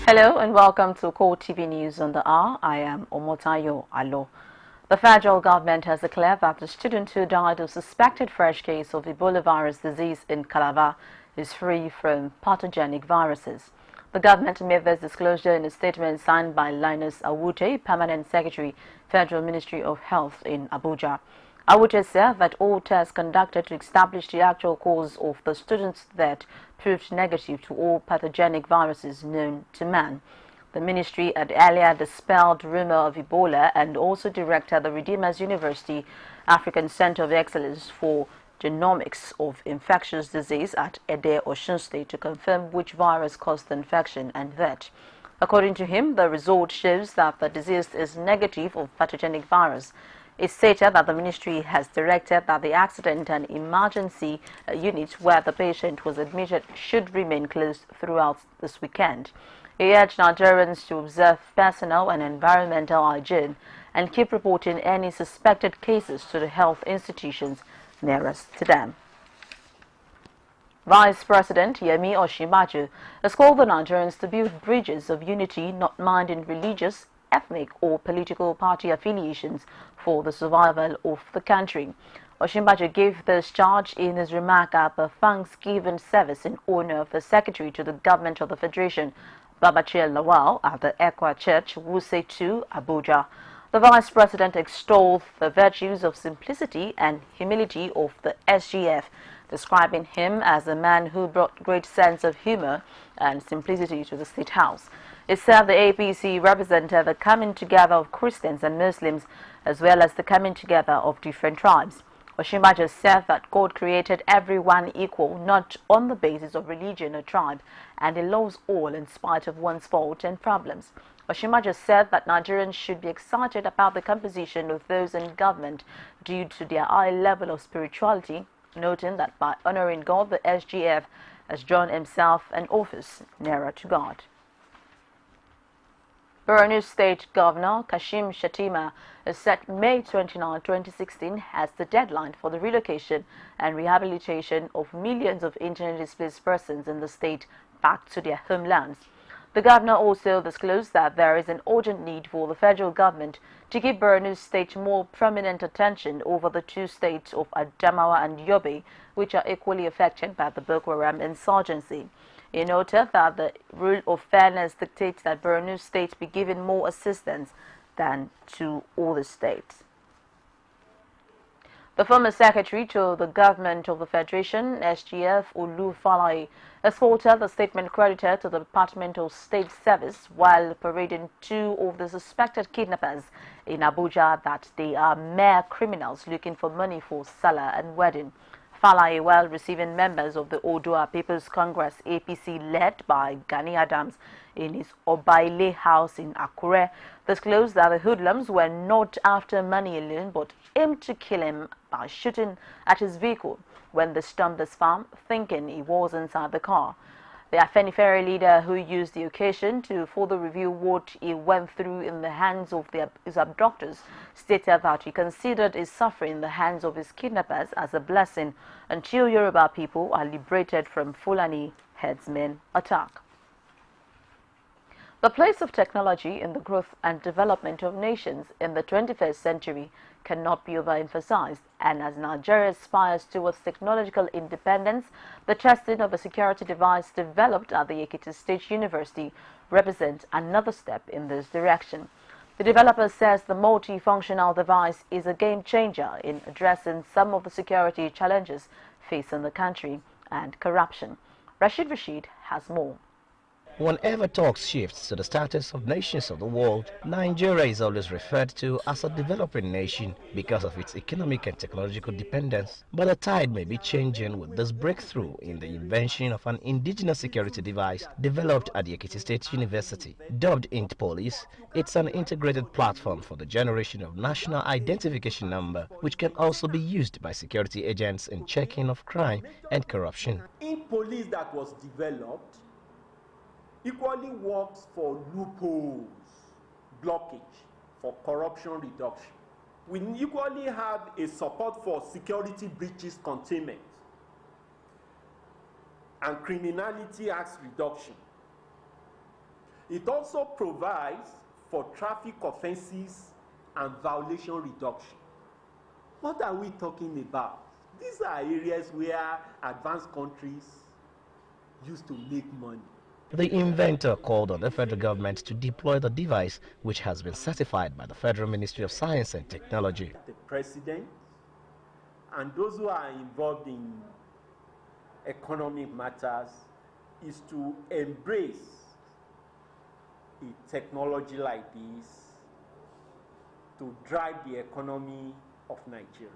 Hello and welcome to CoreTV News on the Hour. I am Omotayo Alo. The federal government has declared that the student who died of suspected fresh case of Ebola virus disease in Calabar is free from pathogenic viruses. The government made this disclosure in a statement signed by Linus Awute, Permanent Secretary, Federal Ministry of Health in Abuja. Awute said that all tests conducted to establish the actual cause of the student's death proved negative to all pathogenic viruses known to man. The ministry had earlier dispelled rumor of Ebola and also directed the Redeemers University African Center of Excellence for Genomics of Infectious Disease at Ede, Osun State to confirm which virus caused the infection and death. According to him, the result shows that the disease is negative of pathogenic virus. It stated that the ministry has directed that the accident and emergency unit where the patient was admitted should remain closed throughout this weekend. He urged Nigerians to observe personal and environmental hygiene and keep reporting any suspected cases to the health institutions nearest to them. Vice President Yemi Osinbajo has called the Nigerians to build bridges of unity, not minding religious, ethnic or political party affiliations for the survival of the country. Osinbajo gave this charge in his remark at the Thanksgiving service in honor of the Secretary to the Government of the Federation, Babachir Lawal, at the Ekwa Church, Wuse 2, Abuja. The Vice President extolled the virtues of simplicity and humility of the SGF, describing him as a man who brought great sense of humor and simplicity to the State House. It said the APC represented the coming together of Christians and Muslims as well as the coming together of different tribes. Osinbajo said that God created everyone equal, not on the basis of religion or tribe, and He loves all in spite of one's faults and problems. Osinbajo said that Nigerians should be excited about the composition of those in government due to their high level of spirituality, noting that by honoring God, the SGF has drawn himself and office nearer to God. Borno State Governor Kashim Shettima has set May 29, 2016 as the deadline for the relocation and rehabilitation of millions of internally displaced persons in the state back to their homelands. The governor also disclosed that there is an urgent need for the federal government to give Borno State more prominent attention over the two states of Adamawa and Yobe, which are equally affected by the Boko Haram insurgency. He noted that the rule of fairness dictates that Borno State be given more assistance than to other states. The former secretary to the government of the Federation, SGF Olu Falai, has faulted the statement credited to the Department of State Service while parading two of the suspected kidnappers in Abuja that they are mere criminals looking for money for Salah and wedding. Falai, while receiving members of the Odua People's Congress APC led by Gani Adams in his Obaile house in Akure, disclosed that the hoodlums were not after money alone but aimed to kill him by shooting at his vehicle when they stormed his farm, thinking he was inside the car. The Afenifere leader, who used the occasion to further review what he went through in the hands of his abductors, stated that he considered his suffering in the hands of his kidnappers as a blessing until Yoruba people are liberated from Fulani herdsmen attack. The place of technology in the growth and development of nations in the 21st century cannot be overemphasized, and as Nigeria aspires towards technological independence, the testing of a security device developed at the Ekiti State University represents another step in this direction. The developer says the multifunctional device is a game changer in addressing some of the security challenges facing the country and corruption. Rashid has more. Whenever talk shifts to the status of nations of the world, Nigeria is always referred to as a developing nation because of its economic and technological dependence. But the tide may be changing with this breakthrough in the invention of an indigenous security device developed at the Ekiti State University. Dubbed Int Police, it's an integrated platform for the generation of national identification number, which can also be used by security agents in checking of crime and corruption. Int Police that was developed equally works for loopholes, blockage, for corruption reduction. We equally have a support for security breaches containment and criminality acts reduction. It also provides for traffic offenses and violation reduction. What are we talking about? These are areas where advanced countries used to make money. The inventor called on the federal government to deploy the device, which has been certified by the Federal Ministry of Science and Technology. The president and those who are involved in economic matters is to embrace a technology like this to drive the economy of Nigeria,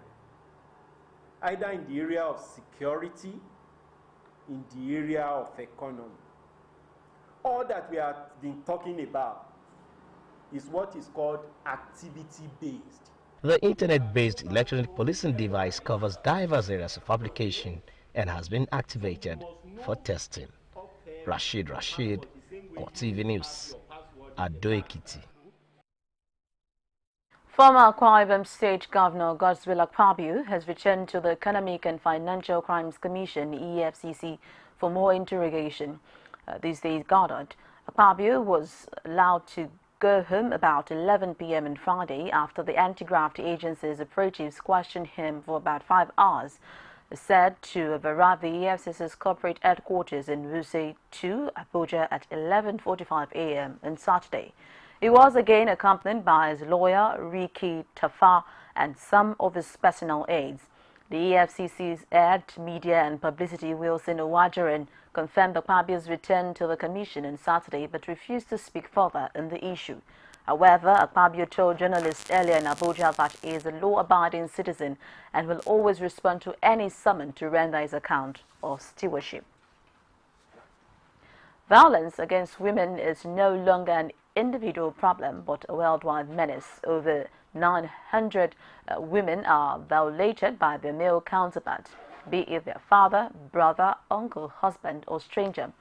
either in the area of security, in the area of economy. All that we have been talking about is what is called activity-based. The internet-based electronic policing device covers diverse areas of application and has been activated for testing. Rashid, CoreTV News, Ado Ekiti. Former Akwa Ibom State Governor Godswill Akpabio has returned to the Economic and Financial Crimes Commission (EFCC) for more interrogation. These days gathered, Akpabio was allowed to go home about 11 p.m. on Friday after the anti-graft agency's operatives questioned him for about 5 hours. Said to have arrived at the EFCC's corporate headquarters in Wuse 2, Abuja at 11:45 a.m. on Saturday. He was again accompanied by his lawyer, Ricky Tafa, and some of his personal aides. The EFCC's head media and publicity, Wilson Owajaran, confirmed Akpabio's return to the commission on Saturday but refused to speak further on the issue. However, Akpabio told journalists earlier in Abuja that he is a law-abiding citizen and will always respond to any summon to render his account of stewardship. Violence against women is no longer an individual problem but a worldwide menace. Over 900 women are violated by their male counterpart, be it their father, brother, uncle, husband or stranger.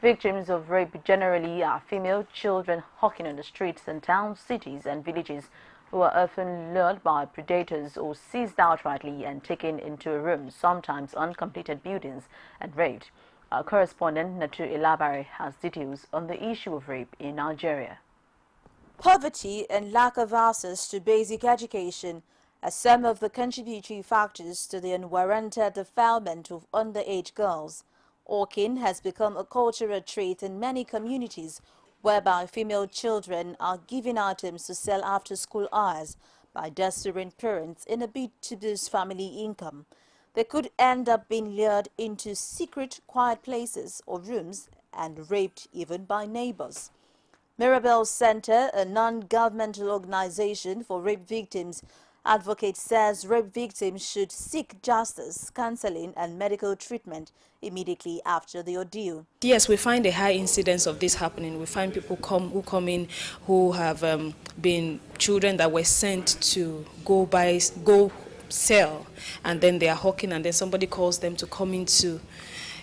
Victims of rape generally are female children hawking on the streets in towns, cities and villages who are often lured by predators or seized outrightly and taken into a room, sometimes uncompleted buildings, and raped. Our correspondent Natu Elabare has details on the issue of rape in Nigeria. Poverty and lack of access to basic education are some of the contributory factors to the unwarranted defilement of underage girls. Hawking has become a cultural trait in many communities whereby female children are given items to sell after school hours by desperate parents in a bid to boost family income. They could end up being lured into secret, quiet places or rooms and raped even by neighbors. Mirabel Center, a non-governmental organization for rape victims, advocate says rape victims should seek justice, counseling and medical treatment immediately after the ordeal. Yes, we find a high incidence of this happening. We find people who come in who have been children that were sent to go sell, and then they are hawking, and then somebody calls them to come into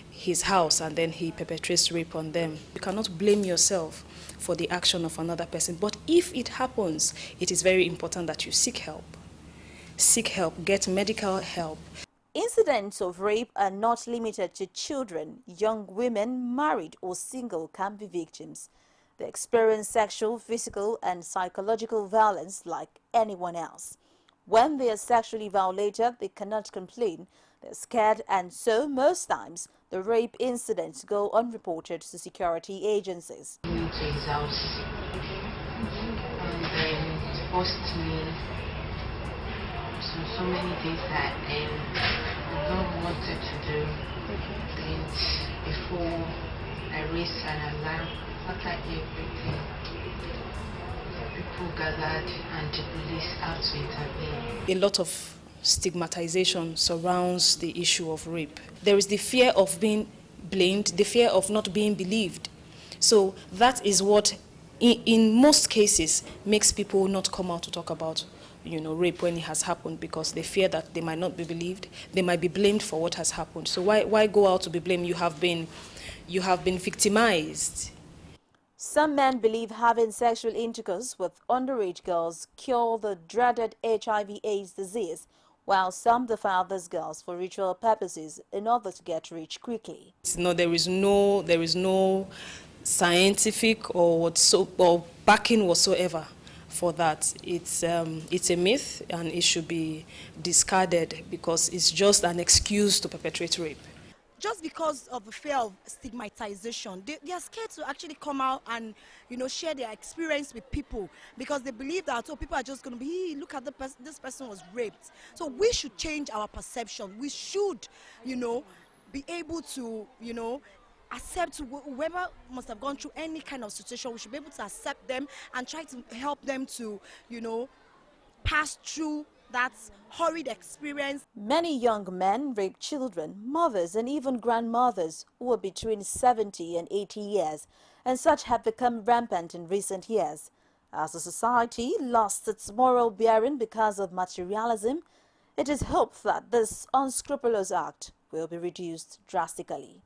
his house and then he perpetrates rape on them. You cannot blame yourself for the action of another person, but if it happens, it is very important that you seek help. Seek help, get medical help. Incidents of rape are not limited to children. Young women, married or single, can be victims. They experience sexual, physical and psychological violence like anyone else. When they are sexually violated, they cannot complain. They're scared, and so most times the rape incidents go unreported to security agencies. To his house and then forced me so many things that I don't wanted to do. And before I raised an alarm, after everything, people gathered and the police had to intervene. A lot of stigmatization surrounds the issue of rape. There is the fear of being blamed, the fear of not being believed. So that is what, in most cases, makes people not come out to talk about, rape when it has happened, because they fear that they might not be believed, they might be blamed for what has happened. So why go out to be blamed? You have been victimized. Some men believe having sexual intercourse with underage girls cure the dreaded HIV/AIDS disease, while some defile these girls for ritual purposes in order to get rich quickly. No, there is no scientific or backing whatsoever for that. It's a myth, and it should be discarded because it's just an excuse to perpetrate rape. Just because of the fear of stigmatization, they are scared to actually come out and, share their experience with people, because they believe that, people are just going to be, look at this person was raped. So we should change our perception. We should, be able to, accept whoever must have gone through any kind of situation. We should be able to accept them and try to help them to, pass through that horrid experience. Many young men rape children, mothers and even grandmothers who are between 70 and 80 years, and such have become rampant in recent years. As a society lost its moral bearing because of materialism, it is hoped that this unscrupulous act will be reduced drastically.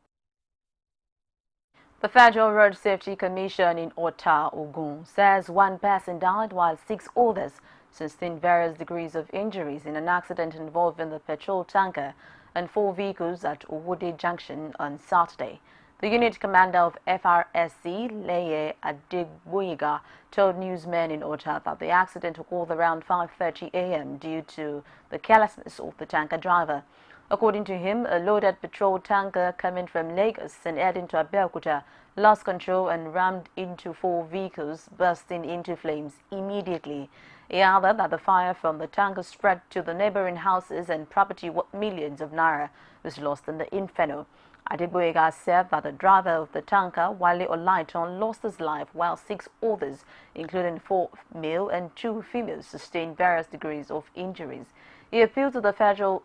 The Federal Road Safety Commission in Ota, Ogun, says one person died while 6 others sustained various degrees of injuries in an accident involving the petrol tanker and 4 vehicles at Owode Junction on Saturday. The unit commander of FRSC, Leye Adegboyega, told newsmen in Ota that the accident occurred around 5:30 a.m. due to the carelessness of the tanker driver. According to him, a loaded petrol tanker coming from Lagos and heading to Abeokuta lost control and rammed into 4 vehicles, bursting into flames immediately. He added that the fire from the tanker spread to the neighboring houses and property worth millions of naira was lost in the inferno. Adegboyega said that the driver of the tanker, Wale Olaiton, lost his life while 6 others, including 4 male and 2 females, sustained various degrees of injuries. He appealed to the federal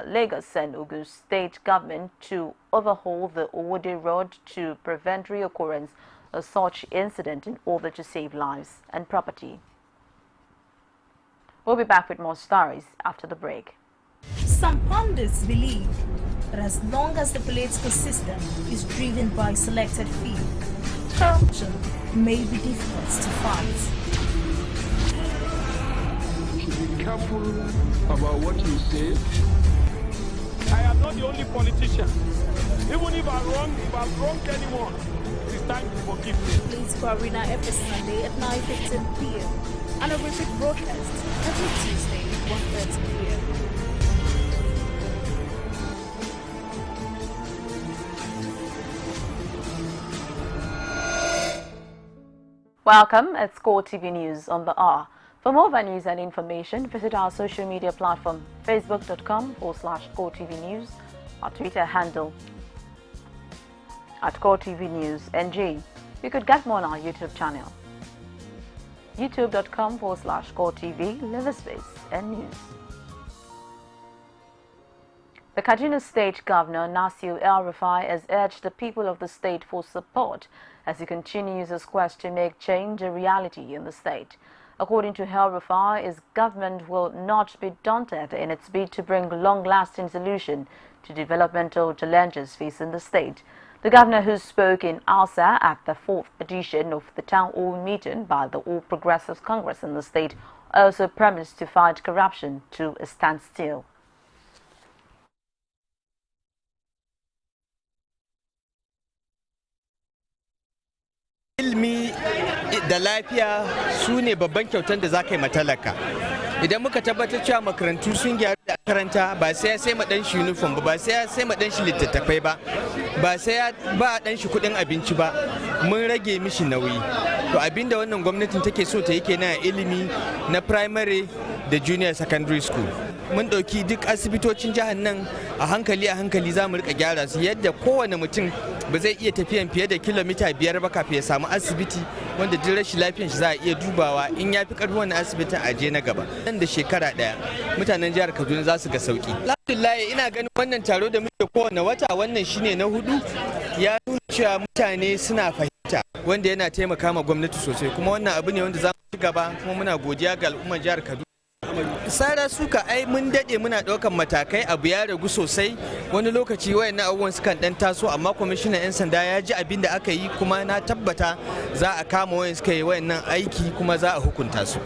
Lagos and Ogun State government to overhaul the Owode Road to prevent reoccurrence of such incident in order to save lives and property. We'll be back with more stories after the break. Some pundits believe that as long as the political system is driven by selected few, corruption may be difficult to fight. You should be careful about what you say. I am not the only politician. Even if I've wronged anyone, it is time to forgive me. Political Arena every Sunday at 9:15 p.m. and a repeat broadcast every Tuesday at 1:30 p.m. Welcome, it's CoreTV News on the hour. For more of our news and information, visit our social media platform, facebook.com/CoreTV News, our Twitter handle @CoreTV News NG. You could get more on our YouTube channel, youtube.com/CoreTV, leave a space and news. The Kaduna State Governor, Nasir El-Rufai, has urged the people of the state for support as he continues his quest to make change a reality in the state. According to El-Rufai, his government will not be daunted in its bid to bring long-lasting solution to developmental challenges facing the state. The governor, who spoke in Alsa at the 4th edition of the town hall meeting by the All Progressives Congress in the state, also promised to fight corruption to a standstill. Ilmi da lafiya su ne babban kyautar da za ka yi matalaka. Idan muka tabbatar cewa makarantu sun gyaru da karanta, ba sai ya sai ma dan shi uniform ba sai ya sai ma dan shi littattafai ba sai ya ba dan shi kudin abinci ba, mun rage mishi nauyi. To abinda wannan gwamnatin take so ta yi kenan a ilimi na primary da junior secondary school. Mun dauki duk asibitocin jihar nan a hankali za mu rika gyara su yadda kowane mutum ba zai iya tafiyan fiye da kilomita 5 ba kafin ya samu asibiti wanda duk rashin lafiyar shi za a iya dubawa in ya fi karfin wannan asibitin a je na gaba. Nan da shekara 1 mutanen jihar Kaduna za su ga sauki. Alhamdulillah, ina ganin wannan taro da muke kowane wata, wannan shine na 4, ya nuna cewa mutane suna fahimta, wanda yana taimaka ma gwamnati sosai, kuma wannan abu ne wanda za mu ci gaba, kuma muna godiya ga al'ummar jihar Kaduna. Sara suka ai mun dade muna daukan matakai, abu ya ragu sosai, wani lokaci wayannan abubuwan sukan dan taso, amma kwamishinan 'yan sanda ya ji abin da aka yi, kuma na tabbata za a kama wayan suka yi wayannan aiki kuma za a hukunta su.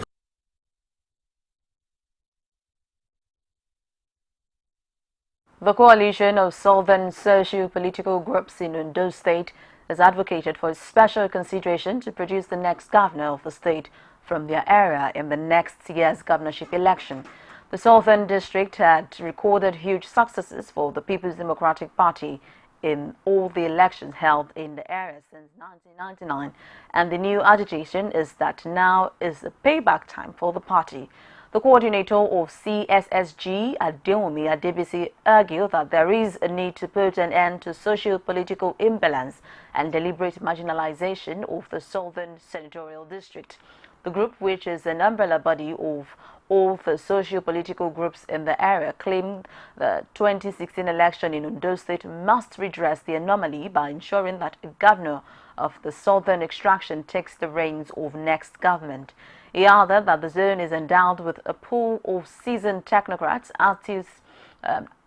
The coalition of southern socio-political groups in Ondo State has advocated for a special consideration to produce the next governor of the state from their area in the next year's governorship election. The Southern District had recorded huge successes for the People's Democratic Party in all the elections held in the area since 1999, and the new agitation is that now is the payback time for the party. The coordinator of CSSG, Adeomi Adebisi, argued that there is a need to put an end to socio-political imbalance and deliberate marginalization of the Southern Senatorial District. The group, which is an umbrella body of all the socio-political groups in the area, claimed the 2016 election in Ondo State must redress the anomaly by ensuring that a governor of the southern extraction takes the reins of next government. He added that the zone is endowed with a pool of seasoned technocrats, artists,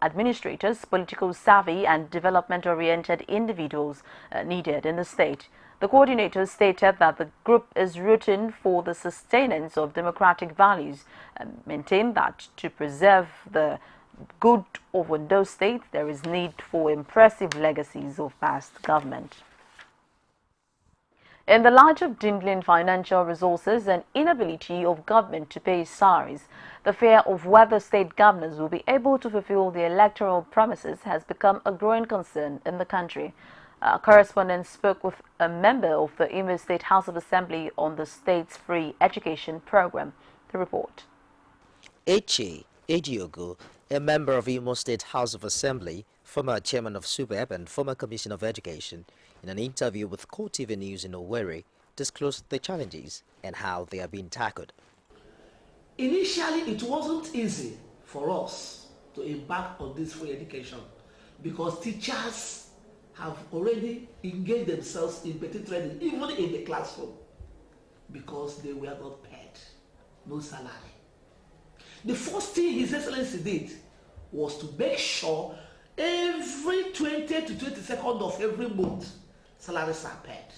administrators, political savvy and development-oriented individuals needed in the state. The coordinator stated that the group is rooting for the sustenance of democratic values and maintained that to preserve the good of Ondo State, there is need for impressive legacies of past government. In the light of dwindling financial resources and inability of government to pay salaries, the fear of whether state governors will be able to fulfill the electoral promises has become a growing concern in the country. Our correspondent spoke with a member of the Imo State House of Assembly on the state's free education program. The report. Eche Ediogo, a member of Imo State House of Assembly, former chairman of SUBEB and former Commissioner of Education, in an interview with CoreTV News in Owerri, disclosed the challenges and how they are being tackled. Initially, it wasn't easy for us to embark on this free education because teachers have already engaged themselves in petty training, even in the classroom, because they were not paid, no salary. The first thing His Excellency did was to make sure every 20 to 22nd of every month, salaries are paid.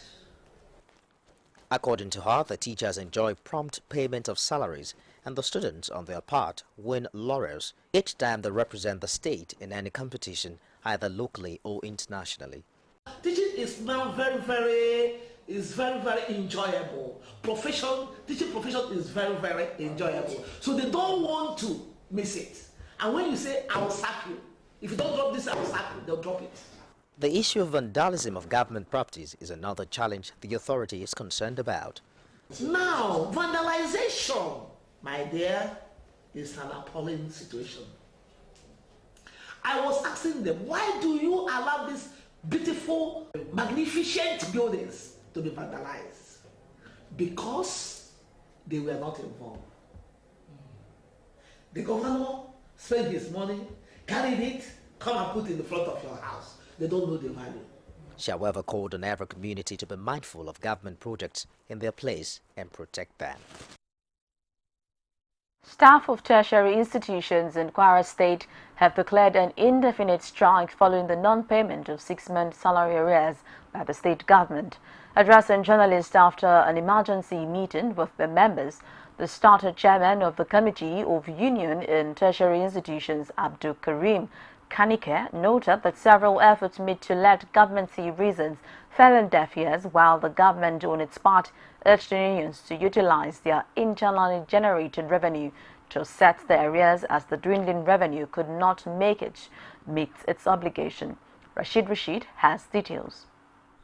According to her, the teachers enjoy prompt payment of salaries, and the students, on their part, win laurels each time they represent the state in any competition, either locally or internationally. Teaching is now very enjoyable. Teaching profession is very enjoyable. So they don't want to miss it. And when you say, I will sack you, if you don't drop this, I will sack you, they'll drop it. The issue of vandalism of government properties is another challenge the authority is concerned about. Now, vandalization, my dear, is an appalling situation. I was asking them, why do you allow these beautiful, magnificent buildings to be vandalized? Because they were not involved. The governor spent his money, carried it, come and put it in the front of your house. They don't know the value. She, however, called on every community to be mindful of government projects in their place and protect them. Staff of tertiary institutions in Kwara State have declared an indefinite strike following the non-payment of 6-month salary arrears by the state government. Addressing journalists after an emergency meeting with the members, the starter chairman of the Committee of Union in Tertiary Institutions, Abdul Karim Kanike, noted that several efforts made to let government see reasons fell on deaf ears, while the government on its part urged the unions to utilize their internally generated revenue to offset the arrears, as the dwindling revenue could not meet its obligation. Rashid has details.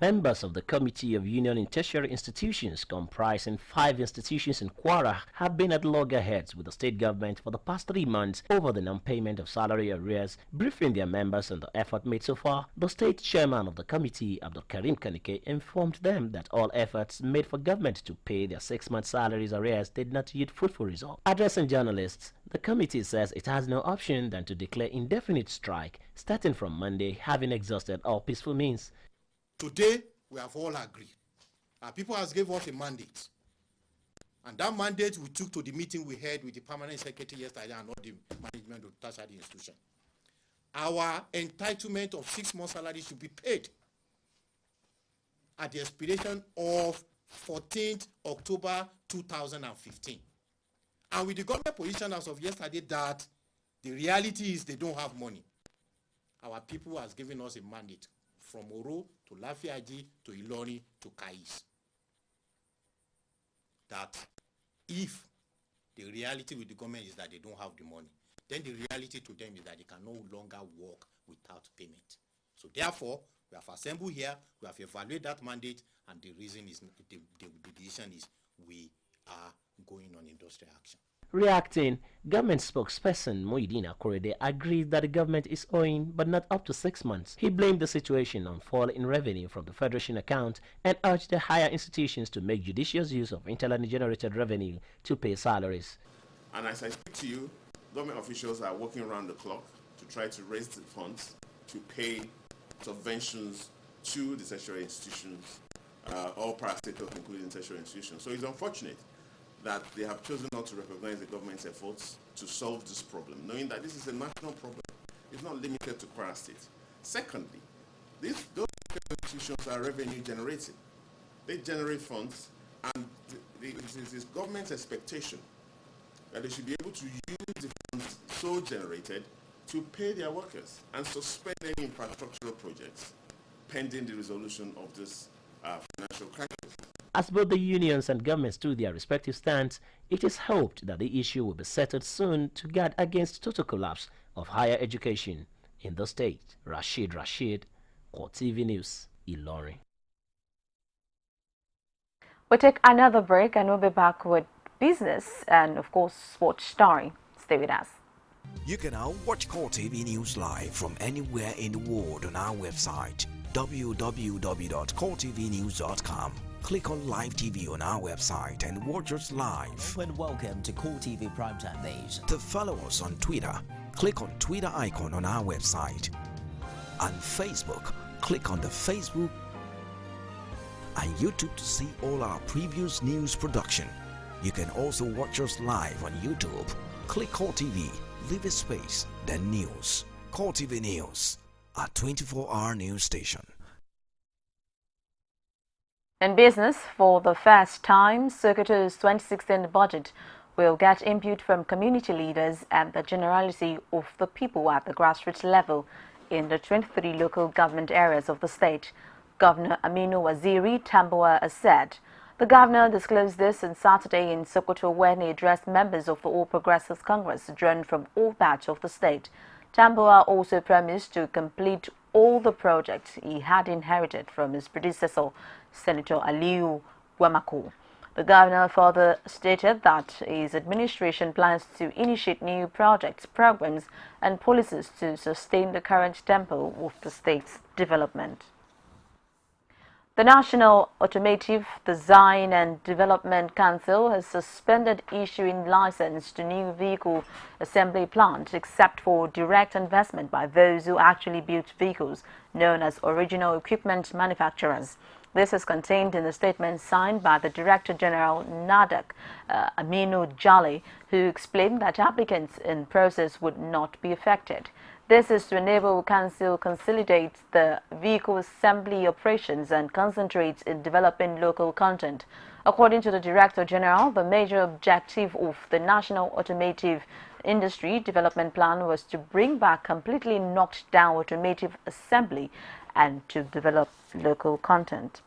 Members of the Committee of Union in Tertiary Institutions, comprising 5 institutions in Kwara, have been at loggerheads with the state government for the past 3 months over the non-payment of salary arrears. Briefing their members on the effort made so far, the state chairman of the committee, Abdul Karim Kanike, informed them that all efforts made for government to pay their 6-month salaries arrears did not yield fruitful results. Addressing journalists, the committee says it has no option than to declare indefinite strike starting from Monday, having exhausted all peaceful means. Today, we have all agreed. Our people has given us a mandate. And that mandate we took to the meeting we had with the permanent secretary yesterday and all the management of the tertiary institution. Our entitlement of 6 months salary should be paid at the expiration of 14th October 2015. And with the government position as of yesterday that the reality is they don't have money. Our people has given us a mandate from Oro to Lafiaji to Ilori to Kais. That if the reality with the government is that they don't have the money, then the reality to them is that they can no longer work without payment. So therefore, we have assembled here, we have evaluated that mandate, and the reason is, the decision is we are going on industrial action. Reacting, government spokesperson Muhyiddin Akorede agreed that the government is owing, but not up to 6 months. He blamed the situation on fall in revenue from the Federation account and urged the higher institutions to make judicious use of internally generated revenue to pay salaries. And as I speak to you, government officials are working around the clock to try to raise the funds to pay subventions to the tertiary institutions, all parastatals, including tertiary institutions. So it's unfortunate that they have chosen not to recognize the government's efforts to solve this problem, knowing that this is a national problem. It's not limited to Kwara State. Secondly, those institutions are revenue generating. They generate funds, and it is government's expectation that they should be able to use the funds so generated to pay their workers and suspend any infrastructural projects pending the resolution of this financial crisis. As both the unions and governments took their respective stands, it is hoped that the issue will be settled soon to guard against total collapse of higher education in the state. Rashid, CoreTV News, Ilorin. We'll take another break and we'll be back with business and, of course, sports story. Stay with us. You can now watch CoreTV News live from anywhere in the world on our website, www.coretvnews.com. Click on Live TV on our website and watch us live. And welcome to CoreTV Primetime Days. To follow us on Twitter, click on Twitter icon on our website. On Facebook, click on the Facebook and YouTube to see all our previous news production. You can also watch us live on YouTube. Click CoreTV, leave a space, then news. CoreTV News, a 24-hour news station. In business, for the first time, Secretary's 2016 budget will get input from community leaders and the generality of the people at the grassroots level in the 23 local government areas of the state. Governor Aminu Waziri Tambuwal has said. The governor disclosed this on Saturday in Sokoto when he addressed members of the All Progressives Congress drawn from all parts of the state. Tambuwal also promised to complete all the projects he had inherited from his predecessor, Senator Aliyu Wamako. The governor further stated that his administration plans to initiate new projects, programs and policies to sustain the current tempo of the state's development. The National Automotive Design and Development Council has suspended issuing license to new vehicle assembly plants except for direct investment by those who actually build vehicles, known as original equipment manufacturers. This is contained in a statement signed by the Director General NADAC, Aminu Jale, who explained that applicants in process would not be affected. This is to enable Council consolidate the vehicle assembly operations and concentrate in developing local content. According to the Director General, the major objective of the National Automotive Industry Development Plan was to bring back completely knocked down automotive assembly and to develop local content.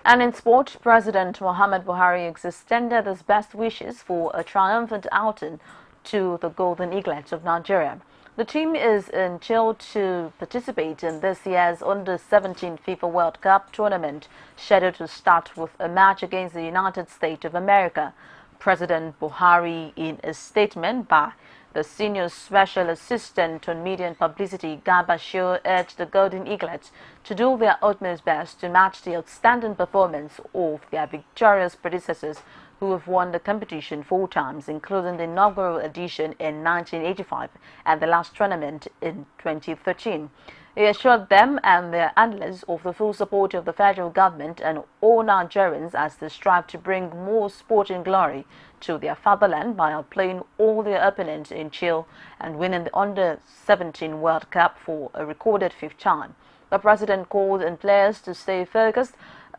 And in sport, President Muhammad Buhari extended his best wishes for a triumphant outing to the Golden Eaglets of Nigeria. The team is in Chile to participate in this year's Under-17 FIFA World Cup tournament, scheduled to start with a match against the United States of America. President Buhari, in a statement by the Senior Special Assistant on Media and Publicity, Gabashir, urged the Golden Eaglets to do their utmost best to match the outstanding performance of their victorious predecessors who have won the competition 4 times, including the inaugural edition in 1985 and the last tournament in 2013. He assured them and their handlers of the full support of the federal government and all Nigerians as they strive to bring more sporting glory to their fatherland by outplaying all their opponents in Chile and winning the Under-17 World Cup for a recorded 5th time. The president called on players to stay focused,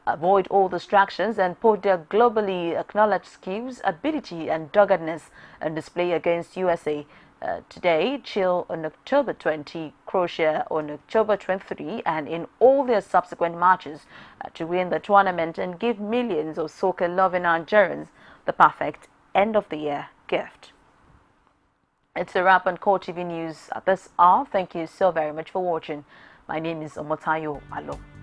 avoid all distractions and put their globally acknowledged skills, ability and doggedness on display against USA today, Chile on October 20, Croatia on October 23, and in all their subsequent matches to win the tournament and give millions of soccer-loving Nigerians the perfect end-of-the-year gift. It's a wrap on CoreTV News at this hour. Thank you so very much for watching. My name is Omotayo Alo.